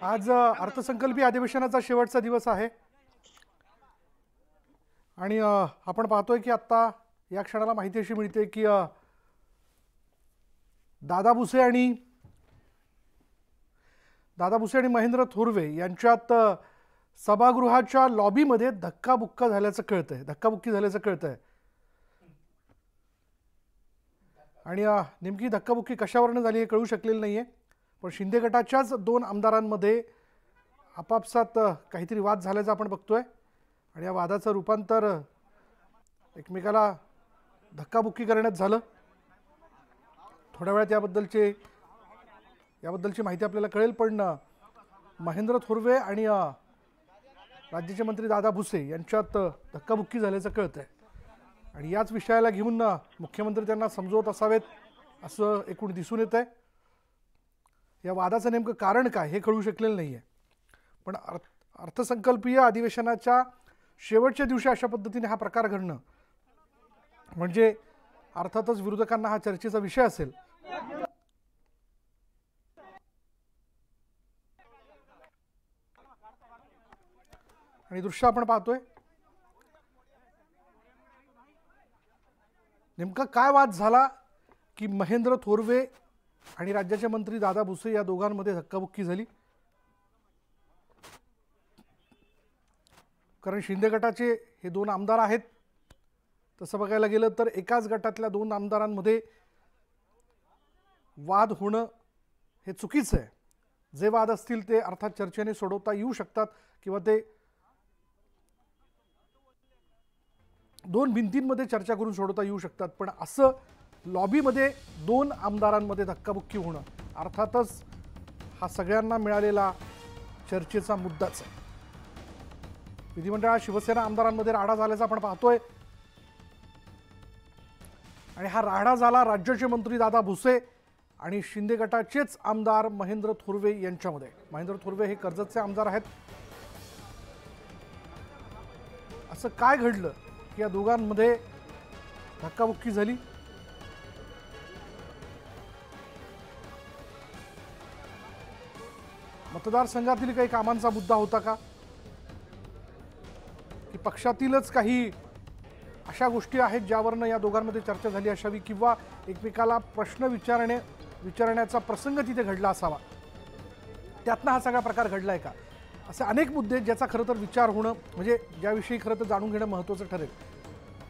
आज अर्थसंकल्पीय अधिवेशनाचा शेवटचा दिवस आहे आणि आपण पाहतोय की आता या क्षणाला माहिती अशी मिळते की दादा भुसे आणि महेंद्र थोरवे यांच्यात सभागृहाच्या लॉबीमध्ये धक्काबुक्की झाल्याचं कळतंय आणि नेमकी धक्काबुक्की कशावरून झाली हे कळू शकलेलं नाहीये। पण शिंदे गटाच्याच दोन आमदारांमध्ये आपापसात काहीतरी वाद झाल्याचं आपण बघतोय आणि या वादाचं रूपांतर एकमेकाला धक्काबुक्की करण्यात झालं। थोड्या वेळात याबद्दलची माहिती आपल्याला कळेल। पण महेंद्र थोरवे आणि राज्याचे मंत्री दादा भुसे यांच्यात धक्काबुक्की झाल्याचं कळतंय आणि याच विषयाला घेऊन मुख्यमंत्री त्यांना समजवत असावेत असं एकूण दिसून येतंय। या वादाचं नेमकं कारण काय हे कळू शकलेलं नाहीये। पण अर्थसंकल्पीय अधिवेशनाच्या शेवटच्या दिवशी अशा पद्धतीने हा प्रकार घडणं म्हणजे अर्थातच विरोधकांना हा चर्चेचा विषय असेल। आणि दृश्य आपण पाहतोय नेमका काय वाद झाला की महेंद्र थोरवे आणि राज्याचे मंत्री दादा भुसे या दोघांमध्ये धक्काबुक्की झाली। कारण शिंदे गटाचे हे दोन आमदार आहेत। तसं बघायला गेलं तर एकाच गटातल्या दोन आमदारांमध्ये वाद होणं हे चुकीचं आहे। जे वाद असतील ते अर्थात चर्चेने सोडवता येऊ शकतात किंवा ते दोन भिंतींमध्ये चर्चा करून सोडवता येऊ शकतात। पण असं लॉबीमध्ये दोन आमदारांमध्ये धक्काबुक्की होणं अर्थातच हा सगळ्यांना मिळालेला चर्चेचा मुद्दाच आहे। विधिमंडळात शिवसेना आमदारांमध्ये राडा झाल्याचा आपण पाहतोय आणि हा राडा झाला राज्याचे मंत्री दादा भुसे आणि शिंदे गटाचेच आमदार महेंद्र थोरवे यांच्यामध्ये। महेंद्र थोरवे हे कर्जतचे आमदार आहेत। असं काय घडलं की या दोघांमध्ये धक्काबुक्की झाली? मतदारसंघातील काही कामांचा मुद्दा होता का की पक्षातीलच काही अशा गोष्टी आहेत ज्यावरनं या दोघांमध्ये चर्चा झाली असावी किंवा एकमेकाला प्रश्न विचारण्याचा प्रसंग तिथे घडला असावा, त्यातनं हा सगळा प्रकार घडलाय का? असे अनेक मुद्दे ज्याचा खरं तर विचार होणं म्हणजे ज्याविषयी खरं तर जाणून घेणं महत्त्वाचं ठरेल।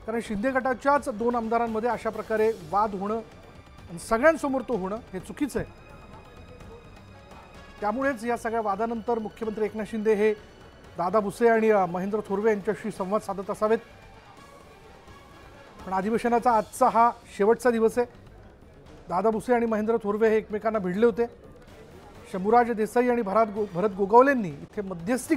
कारण शिंदे गटाच्याच दोन आमदारांमध्ये अशा प्रकारे वाद होणं आणि सगळ्यांसमोर तो होणं हे चुकीचं आहे। त्यामुळेच या सगळ्या वादानंतर मुख्यमंत्री एकनाथ शिंदे हे दादा भुसे आणि महेंद्र थोरवे यांच्याशी संवाद साधत असावेत। पण अधिवेशनाचा आजचा हा शेवटचा दिवस आहे। दादा भुसे आणि महेंद्र थोरवे हे एकमेकांना भिडले होते। शंभूराज देसाई आणि भरत गोगावलेंनी इथे मध्यस्थी